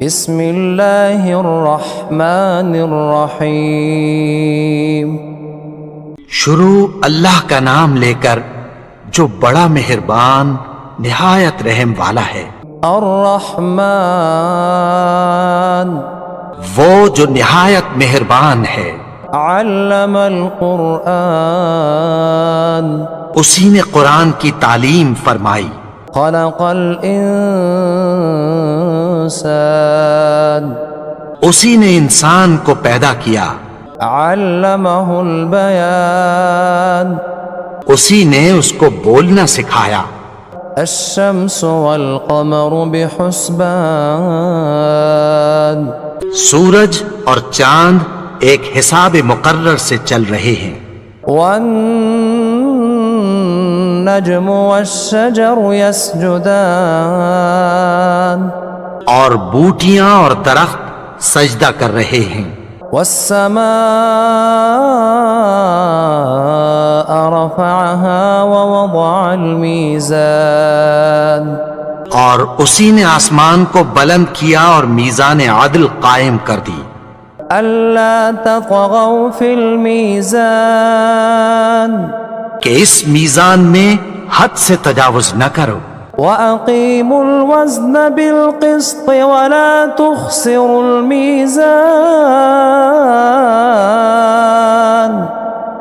بسم اللہ الرحمن الرحیم شروع اللہ کا نام لے کر جو بڑا مہربان نہایت رحم والا ہے۔ الرحمن وہ جو نہایت مہربان ہے۔ علم القرآن اسی نے قرآن کی تعلیم فرمائی۔ خلق الانسان اسی نے انسان کو پیدا کیا۔ علمہ البیان اسی نے اس کو بولنا سکھایا۔ الشمس والقمر بحسبان سورج اور چاند ایک حساب مقرر سے چل رہے ہیں۔ والنجم والشجر يسجدان اور بوٹیاں اور درخت سجدہ کر رہے ہیں۔ والسماء رفعها ووضع الميزان اور اسی نے آسمان کو بلند کیا اور میزان عدل قائم کر دی۔ ألا تطغوا في الميزان کہ اس میزان میں حد سے تجاوز نہ کرو۔ وَأَقِيمُوا الْوَزْنَ بِالْقِسْطِ وَلَا تُخْسِرُوا الْمِيزَانَ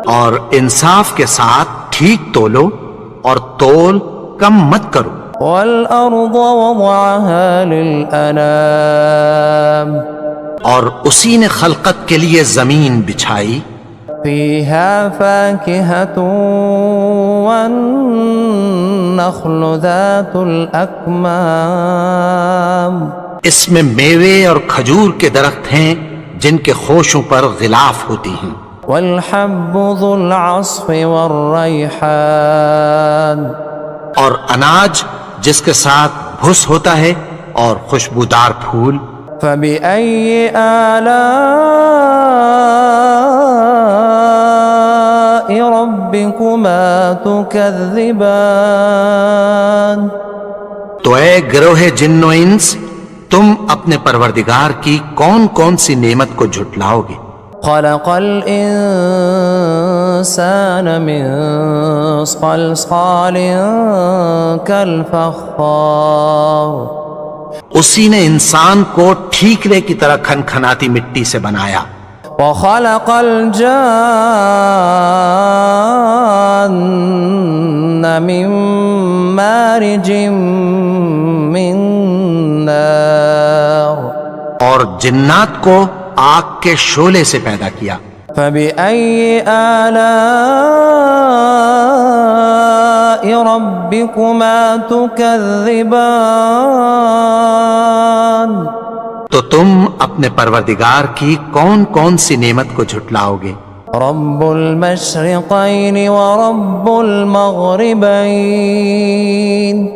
اور انصاف کے ساتھ ٹھیک تولو اور تول کم مت کرو۔ وَالْأَرْضَ وَضَعَهَا لِلْأَنَامِ اور اسی نے خلقت کے لیے زمین بچھائی۔ فِيهَا فَاكِهَةٌ وَالنَّخْلُ ذَاتُ الْأَكْمَامِ اس میں میوے اور کھجور کے درخت ہیں جن کے خوشوں پر غلاف ہوتی ہیں۔ وَالْحَبُّ ذُو الْعَصْفِ وَالرَّيْحَانِ اور اناج جس کے ساتھ بھس ہوتا ہے اور خوشبودار پھول۔ فَبِأَيِّ آلَاءِ رَبِّكُمَا تُكَذِّبَانِ تو اے گروہ جن و انس، تم اپنے پروردگار کی کون کون سی نعمت کو جھٹلاؤ گے؟ خَلَقَ الْإِنسَانَ مِنْ صَلْصَالٍ كَالْفَخَّارِ اسی نے انسان کو ٹھیکرے کی طرح کھنکھناتی مٹی سے بنایا۔ وَخَلَقَ الْجَانَّ مِن مَّارِجٍ مِّن نَّارٍ اور جنات کو آگ کے شعلے سے پیدا کیا۔ فَبِأَيِّ آلَاءِ رَبِّكُمَا تُكَذِّبَانِ تو تم اپنے پروردگار کی کون کون سی نعمت کو جھٹلاؤ گے؟ رب المشرقین ورب المغربین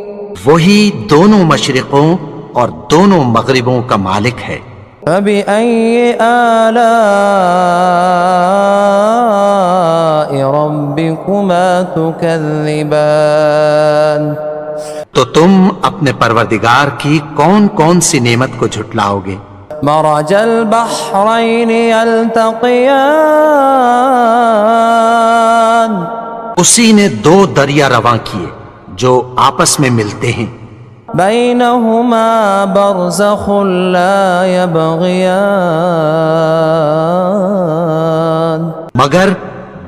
وہی دونوں مشرقوں اور دونوں مغربوں کا مالک ہے۔ فبأي آلاء ربكما تكذبان تو تم اپنے پروردگار کی کون کون سی نعمت کو جھٹلاؤ گے؟ مرج البحرين يلتقيان اسی نے دو دریا رواں کیے جو آپس میں ملتے ہیں۔ بينهما برزخ لا يبغيان مگر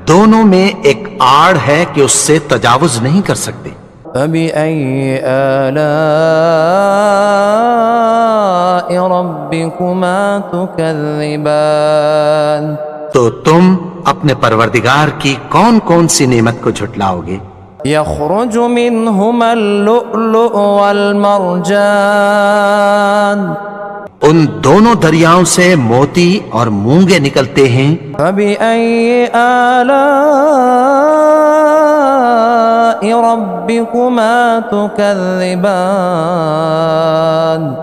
دونوں میں ایک آڑ ہے کہ اس سے تجاوز نہیں کر سکتے۔ فبأي آلاء ربكما تكذبان تو تم اپنے پروردگار کی کون کون سی نعمت کو جھٹلاؤ گے؟ يخرج منهما اللؤلؤ والمرجان ان دونوں دریاؤں سے موتی اور مونگے نکلتے ہیں۔ فبأي آلاء ربكما تكذبان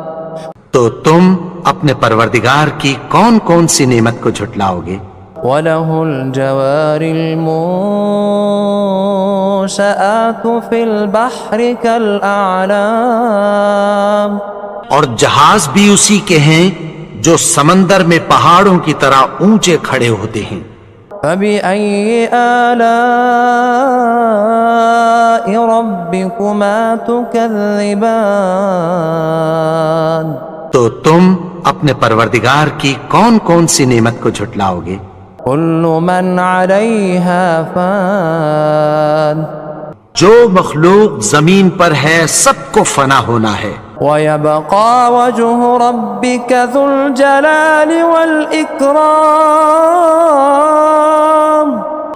تو تم اپنے پروردگار کی کون کون سی نعمت کو جھٹلاؤ گے؟ وَلَهُ الْجَوَارِ الْمُنشَآتُ فِي الْبَحْرِ كَالْأَعْلَامِ اور جہاز بھی اسی کے ہیں جو سمندر میں پہاڑوں کی طرح اونچے کھڑے ہوتے ہیں۔ فبأي آلاء ربكما تكذبان تو تم اپنے پروردگار کی کون کون سی نعمت کو جھٹلاؤ گے؟ كل من عليها فان جو مخلوق زمین پر ہے سب کو فنا ہونا ہے، ويبقى وجه ربك ذو الجلال والإكرام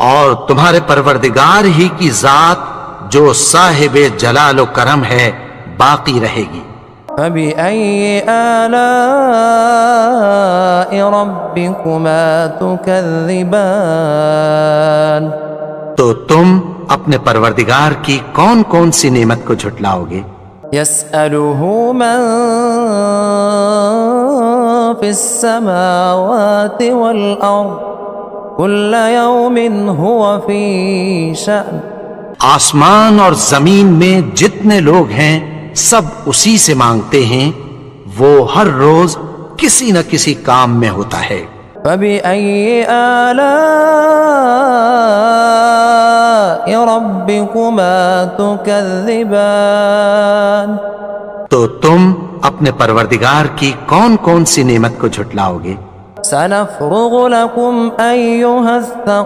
اور تمہارے پروردگار ہی کی ذات جو صاحب جلال و کرم ہے باقی رہے گی۔ فبأي آلاء ربكما تكذبان تو تم اپنے پروردگار کی کون کون سی نعمت کو جھٹلاؤ گے؟ يسأله من في السماوات والأرض كل يوم هو في شأن آسمان اور زمین میں جتنے لوگ ہیں سب اسی سے مانگتے ہیں، وہ ہر روز کسی نہ کسی کام میں ہوتا ہے۔ فبأي آلاء ربكما تكذبان تو تم اپنے پروردگار کی کون کون سی نعمت کو جھٹلاؤ گے؟ سنفرغ لكم أيها الثقلان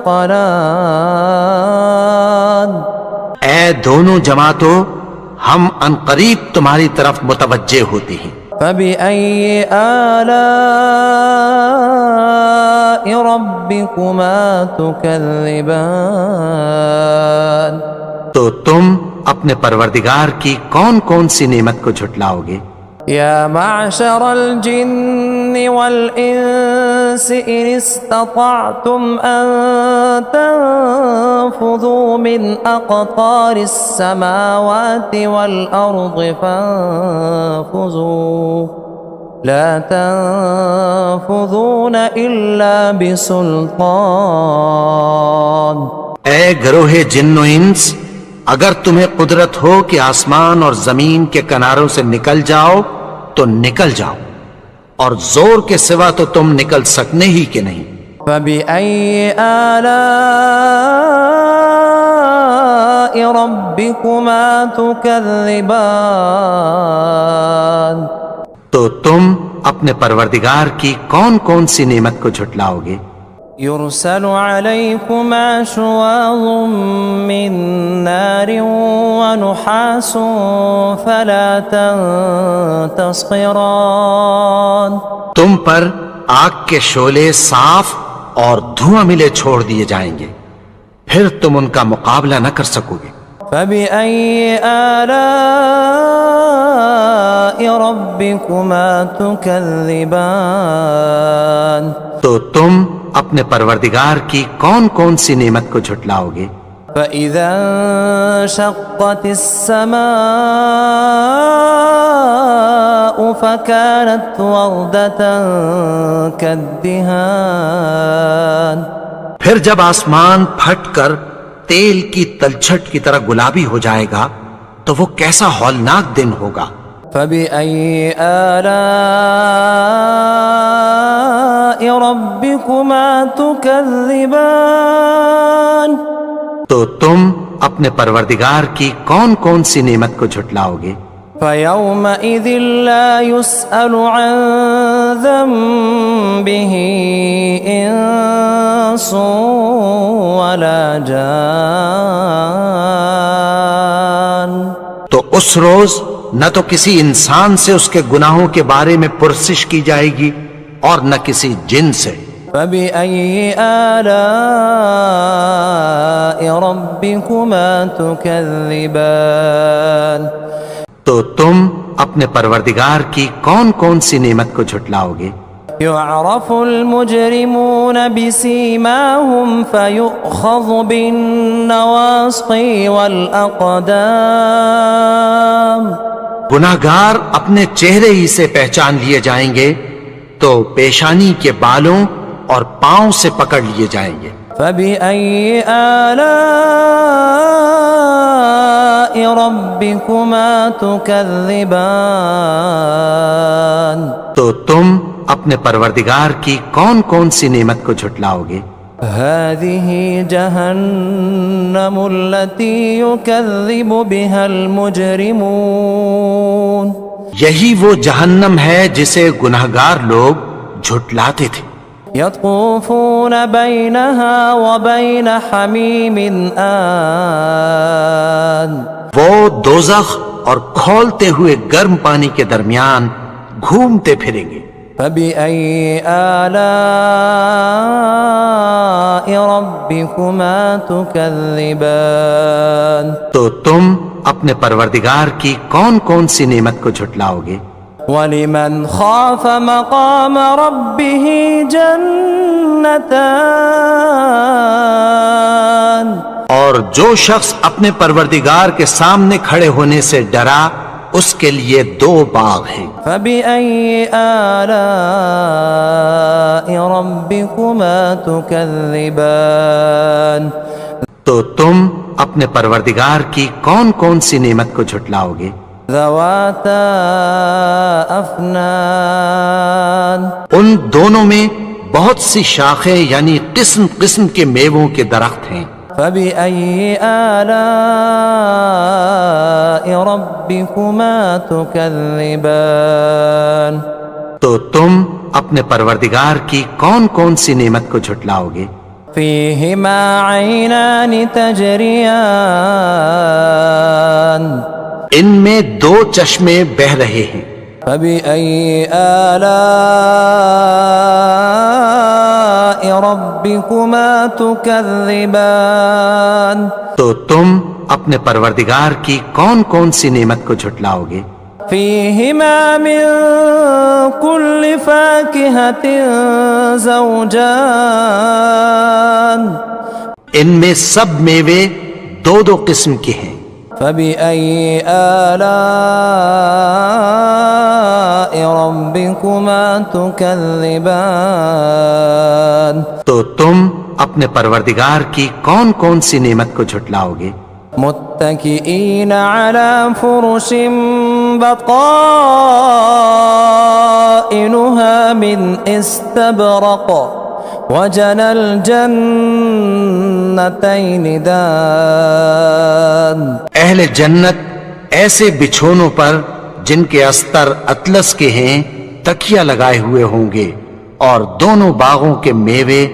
اے دونوں جماعتوں، ہم عنقریب تمہاری طرف متوجہ ہوتے ہیں۔ فبأي آلاء ربكما تكذبان تو تم اپنے پروردگار کی کون کون سی نعمت کو جھٹلاؤ گے؟ يا معشر الجن والإنس إن استطعتم أن تنفذوا من أقطار السماوات والأرض فانفذوا لا تنفذون إلا بسلطان اے گروہ جن و انس، اگر تمہیں قدرت ہو کہ آسمان اور زمین کے کناروں سے نکل جاؤ تو نکل جاؤ، اور زور کے سوا تو تم نکل سکنے ہی کہ نہیں۔ فبأي آلاء ربكما تكذبان تو تم اپنے پروردگار کی کون کون سی نعمت کو جھٹلاؤ گے؟ يرسل عليكما شواظ من نار ونحاس فلا تنتصران تم پر آگ کے شعلے صاف اور دھواں ملے چھوڑ دیے جائیں گے، پھر تم ان کا مقابلہ نہ کر سکو گے۔ فبأي آلاء ربكما تكذبان تو تم اپنے پروردگار کی کون کون سی نعمت کو جھٹلاؤ گے؟ فإذا انشقت السماء فكانت وردة كالدهان پھر جب آسمان پھٹ کر تیل کی تلچھٹ کی طرح گلابی ہو جائے گا تو وہ کیسا ہولناک دن ہوگا۔ فبأي آلاء ربكما تكذبان تو تم اپنے پروردگار کی کون کون سی نعمت کو جھٹلاؤ گے؟ فيومئذ لا يسأل عن ذنبه إنس ولا جان تو اس روز نہ تو کسی انسان سے اس کے گناہوں کے بارے میں پرسش کی جائے گی اور نہ کسی جن سے۔ فبأي آلاء ربكما تكذبان تو تم اپنے پروردگار کی کون کون سی نعمت کو جھٹلاؤ گے؟ يعرف المجرمون بسيماهم فيؤخذ بالنواصي والأقدام گناہگار اپنے چہرے ہی سے پہچان لیے جائیں گے تو پیشانی کے بالوں اور پاؤں سے پکڑ لیے جائیں گے۔ فبأي آلاء ربكما تكذبان تو تم اپنے پروردگار کی کون کون سی نعمت کو جھٹلاؤ گے؟ هذه جهنم التي يكذب بها المجرمون یہی وہ جہنم ہے جسے گنہگار لوگ جھٹلاتے تھے۔ يطوفون بينها وبين حميم آن وہ دوزخ اور کھولتے ہوئے گرم پانی کے درمیان گھومتے پھریں گے۔ فبأي آلاء ربكما تكذبان تو تم اپنے پروردگار کی کون کون سی نعمت کو جھٹلاؤ گے؟ ولمن خاف مقام ربه جنتان اور جو شخص اپنے پروردگار کے سامنے کھڑے ہونے سے ڈرا اس کے لیے دو باغ ہیں۔ فبأي آلاء ربكما تكذبان تو تم اپنے پروردگار کی کون کون سی نعمت کو جھٹلاؤ گے؟ ذواتا افنان ان دونوں میں بہت سی شاخیں یعنی قسم قسم کے میووں کے درخت ہیں۔ فبأي آلاء ربكما تكذبان تو تم اپنے پروردگار کی کون کون سی نعمت کو جھٹلاؤ گے؟ فيهما عينان تجريان ان میں دو چشمے بہ رہے ہیں۔ فبأي آلاء ربكما تكذبان تو تم اپنے پروردگار کی کون کون سی نعمت کو جھٹلاؤ گے؟ فيهما من كل فاكهة زوجان ان میں سب میوے دو دو قسم کے ہیں۔ فبأي آلاء ربكما تكذبان تو تم اپنے پروردگار کی کون کون سی نعمت کو جھٹلاؤ گے؟ متكئين على فرش بطائنها من استبرق وجنى الجنتين دان اہل جنت ایسے بچھونوں پر جن کے استر اطلس کے ہیں تکیہ لگائے ہوئے ہوں گے اور دونوں باغوں کے میوے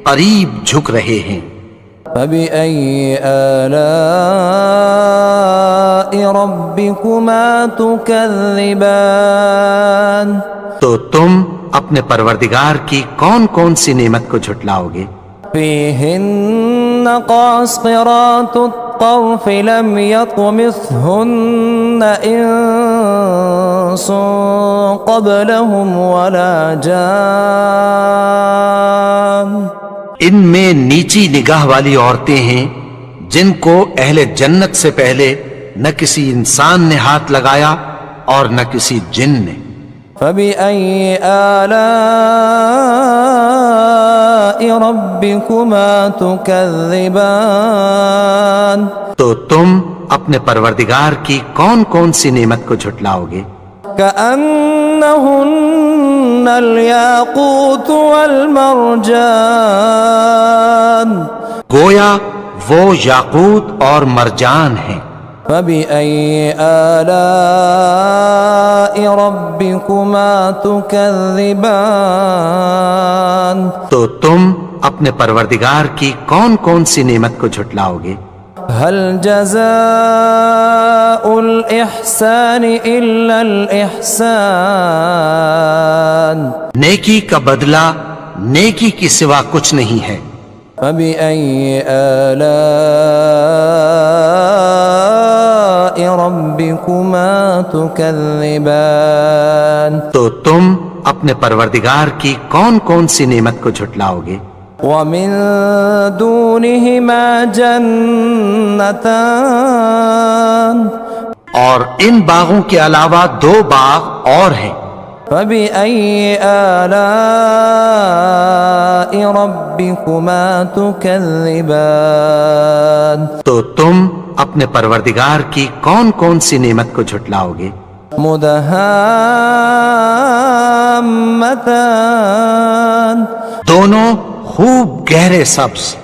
قریب جھک رہے ہیں۔ فبأي آلاء ربكما تكذبان تو تم اپنے پروردگار کی کون کون سی نعمت کو جھٹلاؤ گے؟ فيهن قاصرات الطرف لم يطمثهن إنس قبلهم ولا جان ان میں نیچی نگاہ والی عورتیں ہیں جن کو اہل جنت سے پہلے نہ کسی انسان نے ہاتھ لگایا اور نہ کسی جن نے۔ فبأي آلاء ربكما تكذبان تو تم اپنے پروردگار کی کون کون سی نعمت کو جھٹلاؤ گے؟ كأنهن الياقوت والمرجان گویا وہ یاقوت اور مرجان ہیں۔ فبأي آلاء ربكما تكذبان تو تم اپنے پروردگار کی کون کون سی نعمت کو جھٹلاؤ گے؟ هل جزاء الإحسان إلا الإحسان نیکی کا بدلہ نیکی کی سوا کچھ نہیں ہے۔ فبأي آلاء ربكما تكذبان تو تم اپنے پروردگار کی کون کون سی نعمت کو جھٹلاؤ گے؟ ومن دونهما جنتان اور ان باغوں کے علاوہ دو باغ اور ہیں۔ فبأي آلاء ربكما تكذبان تو تم اپنے پروردگار کی کون کون سی نعمت کو جھٹلاؤ گے؟ مدہامتان دونوں خوب گہرے سبز۔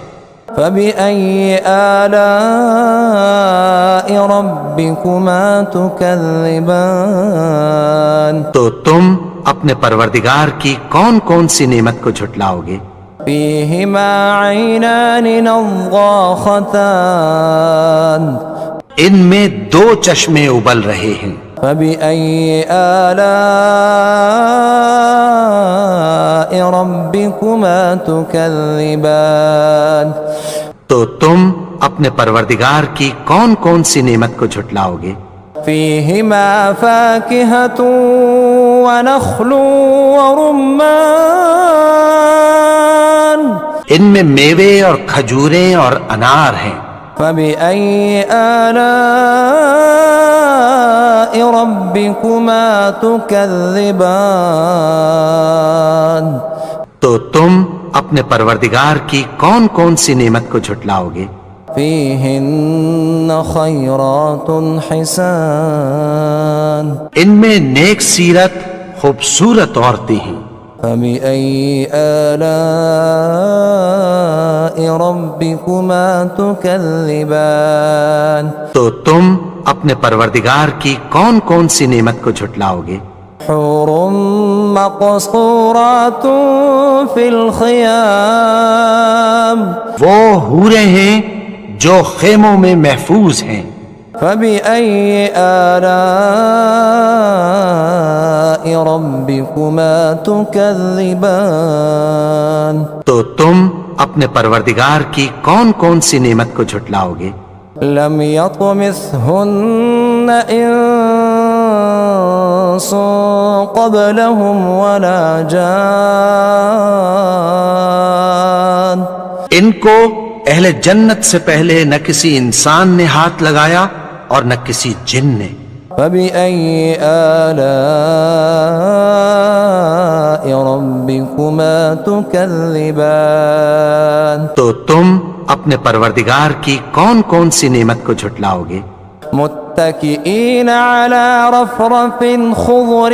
فبأي آلاء ربكما تكذبان تو تم اپنے پروردگار کی کون کون سی نعمت کو جھٹلاؤ گے؟ فيهما عينان نضاختان ان میں دو چشمے ابل رہے ہیں۔ فبأي آلاء ربكما تكذبان تو تم اپنے پروردگار کی کون کون سی نعمت کو جھٹلاؤ گے؟ فيهما فاكهة ونخل ورمان ان میں میوے اور کھجوریں اور انار ہیں۔ فبأي آلاء ربكما تكذبان تو تم اپنے پروردگار کی کون کون سی نعمت کو جھٹلاؤ گے؟ فيهن خيرات حسان ان میں نیک سیرت خوبصورت عورتیں ہیں۔ فبأي آلاء ربكما تكذبان تو تم اپنے پروردگار کی کون کون سی نعمت کو جھٹلاؤ گے؟ حور مقصورات في الخيام وہ حوریں ہیں جو خیموں میں محفوظ ہیں۔ فبأي آلاء ربكما تكذبان تو تم اپنے پروردگار کی کون کون سی نعمت کو جھٹلاؤ گے؟ لم يطمثهن إنس قبلهم ولا جان ان کو اہل جنت سے پہلے نہ کسی انسان نے ہاتھ لگایا اور نہ کسی جن نے۔ فبأي آلاء ربكما تكذبان تو تم اپنے پروردگار کی کون کون سی نعمت کو جھٹلاؤ گے؟ متكئين على رفرف خضر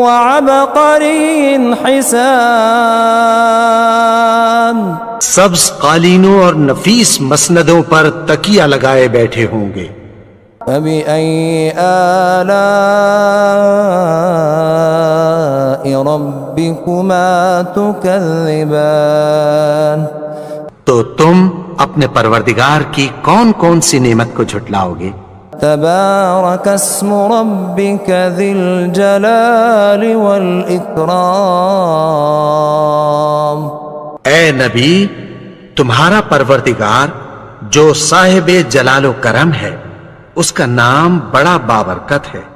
وعبقري حسان سبز قالینوں اور نفیس مسندوں پر تکیہ لگائے بیٹھے ہوں گے۔ فبأي آلاء ربكما تكذبان تو تم اپنے پروردگار کی کون کون سی نعمت کو جھٹلاؤ گے؟ تبارك اسم ربك ذي الجلال والإكرام اے نبی، تمہارا پروردگار جو صاحب جلال و کرم ہے، اس کا نام بڑا بابرکت ہے۔